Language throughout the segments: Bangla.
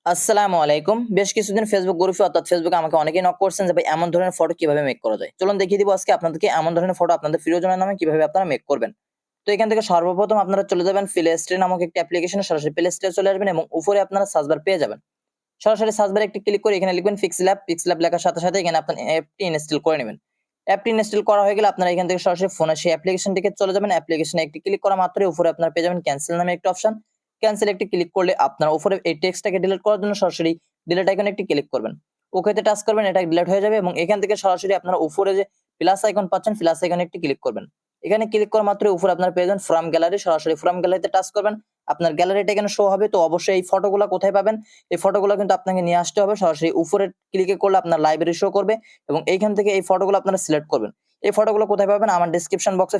আসসালামু আলাইকুম। বেশ কিছুদিন ফেসবুক গ্রুপে অর্থাৎ ফেসবুকে আমাকে অনেকেই নক করছেন যে ভাই এমন ধরনের ফটো কিভাবে মেক করা যায়। চলুন দেখিয়ে দিব আজকে আপনাদেরকে এমন ধরনের ফটো আপনাদের প্রিয়জনের নামে কিভাবে আপনারা মেক করবেন। তো এখান থেকে সর্বপ্রথম আপনারা চলে যাবেন প্লে স্টোর নামক একটি অ্যাপ্লিকেশনে, সরাসরি প্লে স্টোরে চলে আসবেন এবং উপরে আপনারা সার্চ বার পেয়ে যাবেন। সরাসরি সার্চ বারে একটি ক্লিক করে এখানে লিখবেন পিক্সেলল্যাব। পিক্সেলল্যাব লেখার সাথে সাথে এখানে আপনার অ্যাপটি ইনস্টল করে নেবেন। অ্যাপটি ইনস্টল করা হয়ে গেলে আপনারা এখান থেকে সরাসরি ফোনে সেই অ্যাপ্লিকেশনটিতে চলে যাবেন। অ্যাপ্লিকেশনে একটি ক্লিক করা মাত্রই উপরে আপনারা পেয়ে যাবেন ক্যান্সেল নামে একটা অপশন। ক্যান্সেল একটি ক্লিক করলে আপনারা উপরে এই টেক্সটটাকে ডিলিট করার জন্য সরাসরি ডিলিট আইকনে একটি ক্লিক করবেন। ওকেতে টাচ করবেন, এটা ডিলিট হয়ে যাবে এবং এখান থেকে সরাসরি আপনারা উপরে যে প্লাস আইকন পাচ্ছেন, প্লাস আইকনে একটি ক্লিক করবেন। এখানে ক্লিক করা মাত্রই উপরে আপনারা পেয়ে যাবেন ফ্রম গ্যালারি, সরাসরি ফ্রম গ্যালারিতে টাচ করবেন। আপনার গ্যালারিটা এখানে শো হবে। তো অবশ্যই এই ফটোগুলো কোথায় পাবেন? এই ফটোগুলো কিন্তু আপনাকে নিয়ে আসতে হবে। সরাসরি উপরে ক্লিকে করলে আপনার লাইব্রেরি শো করবে এবং এইখান থেকে এই ফটোগুলো আপনারা সিলেক্ট করবেন। এই ফটোগুলো কোথায় পাবেন? আমার ডেসক্রিপশন বক্সে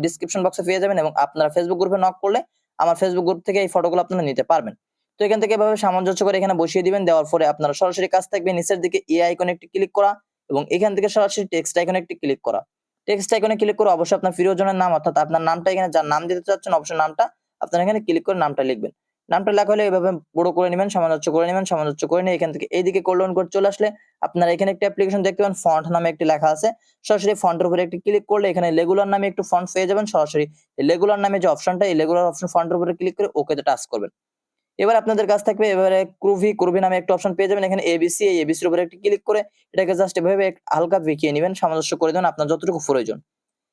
ডেসক্রিপশন বক্সে পেয়ে যাবেন এবং আপনারা ফেসবুক গ্রুপে নক করলে আমার ফেসবুক গ্রুপ থেকে এই ফটোগুলো আপনারা নিতে পারবেন। তো এখান থেকে এভাবে সামঞ্জস্য করে এখানে বসিয়ে দিবেন। দেওয়ার পরে আপনারা সরাসরি কাজ থাকবে নিচের দিকে এ আইকনে একটি ক্লিক করা এবং এখান থেকে সরাসরি টেক্সট আইকনে একটি ক্লিক করা। টেক্সট আইকনে ক্লিক করে অবশ্যই আপনার প্রিয়জনের নাম অর্থাৎ আপনার নামটা এখানে যার নাম দিতে চাচ্ছেন অবশ্যই নামটা আপনারা এখানে ক্লিক করে নামটা লিখবেন। নামটা লেখা হলে এভাবে বড় করে নেবেন, সামঞ্জস্য করে নেবেন। সামঞ্জস্য করে নিয়ে এখান থেকে এইদিকে কোলন কোড চলে আসলে আপনারা এখানে একটা অ্যাপ্লিকেশন দেখতে পাবেন, ফন্ট নামে একটি লেখা আছে। সরাসরি ফন্টের উপরে একটি ক্লিক করলে এখানে রেগুলার নামে একটু ফন্ট পেয়ে যাবেন। সরাসরি এই রেগুলার নামে যে অপশনটা, এই রেগুলার অপশন ফন্টের উপরে ক্লিক করে ওকেতে টাচ করবেন। এবার আপনাদের কাছ থাকবে এবারে ক্রুভি নামে একটা অপশন পেয়ে যাবেন। এখানে এবিসি, এই এবিসির উপরে একটি ক্লিক করে এটাকে জাস্ট এভাবে হালকা বেঁকিয়ে নেবেন, সামঞ্জস্য করে দেবেন আপনার যতটুকু প্রয়োজন।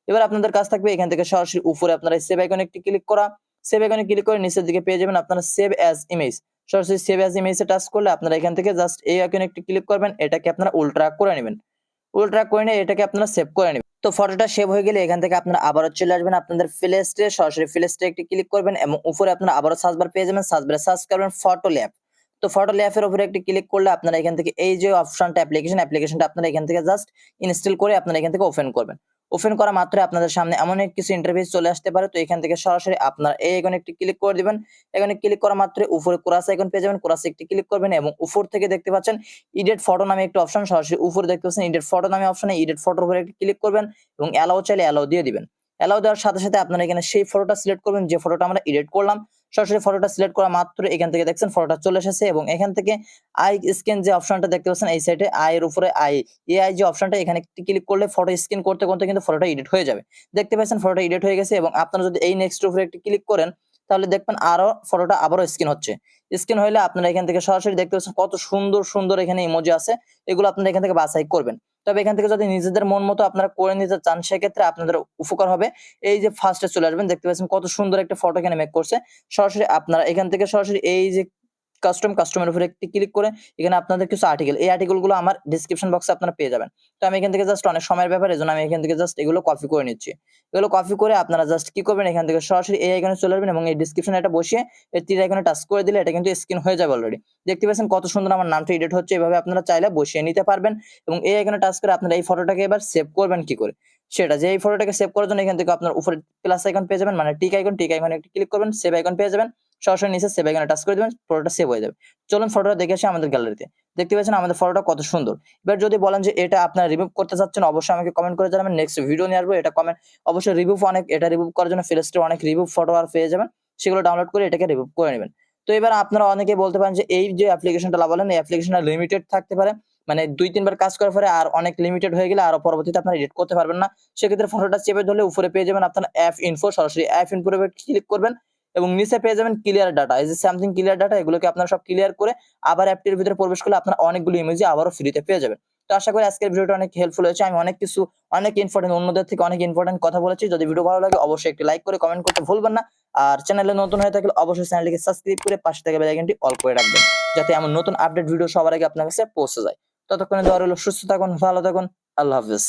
এবার আপনাদের কাজ থাকবে এখান থেকে সরাসরি উপরে আপনারা সেভ আইকনে একটি ক্লিক করা। সেভ আইকনে ক্লিক করে নিচের দিকে পেয়ে যাবেন আপনারা সেভ অ্যাজ ইমেজ। সরাসরি সেভ অ্যাজ ইমেজে টাচ করলে আপনারা এখান থেকে জাস্ট এই আইকনে একটি ক্লিক করবেন। এটাকে আপনারা উল্টা করে নেবেন। উল্টা করে নিয়ে এটাকে আপনারা সেভ করে নেবেন। তো ফটোটা সেভ হয়ে গেলে এখান থেকে আপনারা আবারও চলে আসবেন আপনাদের প্লে স্টোরে, সরাসরি প্লে স্টোরে একটি ক্লিক করবেন এবং উপরে আপনারা আবারও সার্চ বার পেয়ে যাবেন। সার্চ বারে সার্চ করবেন ফটো ল্যাব। তো ফটো ল্যাবের উপরে একটি ক্লিক করলে আপনারা এখান থেকে এই যে অপশনটা অ্যাপ্লিকেশনটা আপনারা এখান থেকে জাস্ট ইনস্টল করে আপনারা এখান থেকে ওপেন করবেন। ওপেন করা মাত্রই আপনাদের সামনে এমন এক কিছু ইন্টারফেস চলে আসতে পারে। তো এখান থেকে সরাসরি আপনারা এই আইকনে একটি ক্লিক করে দিবেন। এখানে ক্লিক করা মাত্রই উপরে ক্রস আইকন পেয়ে যাবেন। ক্রসে একটি ক্লিক করবেন এবং উপর থেকে দেখতে পাচ্ছেন এডিট ফটো নামে একটা অপশন, সরাসরি উপরে দেখতে পাচ্ছেন এডিট ফটো নামে অপশনে এডিট ফটোর উপরে একটি ক্লিক করবেন এবং অ্যালাও চাইলে অ্যালাও দিয়ে দিবেন। অ্যালাও দেওয়ার সাথে সাথে আপনারা এখানে সেই ফটোটা সিলেক্ট করবেন যে ফটোটা আমরা এডিট করলাম। সরাসরি ফটোটা সিলেক্ট করা মাত্র এখান থেকে দেখছেন ফটোটা চলে এসেছে এবং এখান থেকে আই স্ক্যান যে অপশনটা দেখতে পাচ্ছেন এই সাইডে আই এর উপরে এআই যে অপশনটা, এখানে একটি ক্লিক করলে ফটো স্ক্যান করতে করতে কিন্তু ফটোটা এডিট হয়ে যাবে। দেখতে পাচ্ছেন ফটোটা এডিট হয়ে গেছে এবং আপনারা যদি এই নেক্সট উপরে একটি ক্লিক করেন তাহলে দেখবেন আরো ফটোটা আবারও স্ক্যান হচ্ছে। স্ক্যান হইলে আপনারা এখান থেকে সরাসরি দেখতে পাচ্ছেন কত সুন্দর সুন্দর এখানে ইমোজি আছে। এগুলো আপনারা এখান থেকে বাছাই করবেন। তবে এখান থেকে যদি নিজেদের মন মতো আপনারা করে নিতে চান সেক্ষেত্রে আপনাদের উপকার হবে। এই যে ফার্স্টে চলে আসবেন, দেখতে পাচ্ছেন কত সুন্দর একটা ফটো এখানে মেক করছে। সরাসরি আপনারা এখান থেকে সরাসরি এই যে কাস্টমের উপরে একটি ক্লিক করে এখানে আপনাদের কিছু আর্টিকেল, এই আর্টিকেল গুলো আমার ডেসক্রিপশন বক্সে আপনারা পেয়ে যাবেন। তো আমি এখান থেকে জাস্ট অনেক সময়ের ব্যাপার, এজন্য আমি এখান থেকে জাস্ট এগুলো কপি করে নিচ্ছি। এগুলো কপি করে আপনারা জাস্ট কি করবেন, এখান থেকে সরাসরি এই আইকনে চলে আসবেন এবং এই ডেসক্রিপশনে এটা বসিয়ে এই তীর আইকনে টাচ করে দিলে এটা কিন্তু স্ক্রিন হয়ে যাবে অলরেডি। দেখতে পাচ্ছেন কত সুন্দর আমার নামটা এডিট হচ্ছে। এভাবে আপনারা চাইলে বসিয়ে নিতে পারবেন এবং এই আইকনে টাচ করে আপনারা এই ফটোটাকে এবার সেভ করবেন কি করে সেটা, যে এই ফটোটাকে সেভ করার জন্য এখান থেকে আপনার উপরে প্লাস আইকন পেয়ে যাবেন, মানে টিক আইকনে একটি ক্লিক করবেন, সেভ আইকন পেয়ে যাবেন। সরাসরি নিচে সেভ আইকনে টাচ করে দিবেন, ফটোটা সেভ হয়ে যাবে। চলুন ফটোটা দেখে আসি আমাদের গ্যালারিতে। দেখতে পাচ্ছেন আমাদের ফটোটা কত সুন্দর। এবার যদি বলেন যে এটা আপনারা রিমুভ করতে চাচ্ছেন অবশ্যই আমাকে কমেন্ট করে জানাবেন, নেক্সট ভিডিও নিয়ে আসবো। এটা কমেন্ট অবশ্যই এটা রিমুভ করার জন্য প্লে স্টোরে অনেক রিমুভ ফটো আর পেয়ে যাবেন, সেগুলো ডাউনলোড করে এটাকে রিমুভ করে নেবেন। তো এবার আপনারা অনেকেই বলতে পারেন যে এই যে অ্যাপ্লিকেশনটা বলেন এই অ্যাপ্লিকেশনটা লিমিটেড থাকতে পারে, মানে 2-3 বার কাজ করার পরে আর অনেক লিমিটেড হয়ে গেলে আর পরবর্তীতে আপনারা এডিট করতে পারবেন না। সেক্ষেত্রে ফটোটা চেপে ধরলে উপরে পেয়ে যাবেন আপনারা অ্যাপ ইনফো, সরাসরি অ্যাপ ইনফোর উপরে ক্লিক করবেন এবং নিচে পেয়ে যাবেন ক্লিয়ার ডাটা। এই যে সামথিং ক্লিয়ার ডাটা, এগুলোকে আপনারা সব ক্লিয়ার করে আবার অ্যাপটির ভিতরে প্রবেশ করলে আপনারা অনেকগুলো ইমেজ আবারও ফ্রিতে পেয়ে যাবেন। তো আশা করি আজকের ভিডিওটা অনেক হেল্পফুল হয়েছে। আমি অনেক ইম্পর্টেন্ট, অন্যদের থেকে অনেক ইম্পর্টেন্ট কথা বলেছি। যদি ভিডিও ভালো লাগে অবশ্যই একটি লাইক করে কমেন্ট করতে ভুলবেন না। আর চ্যানেলে নতুন হয়ে থাকলে অবশ্যই চ্যানেলটিকে সাবস্ক্রাইব করে পাশে থাকা বেল আইকনটি অল করে রাখবেন, যাতে এমন নতুন আপডেট ভিডিও সবার আগে আপনার কাছে পৌঁছে যায়। ততক্ষণে দোয়া রইল, সুস্থ থাকুন, ভালো থাকুন, আল্লাহ হাফেজ।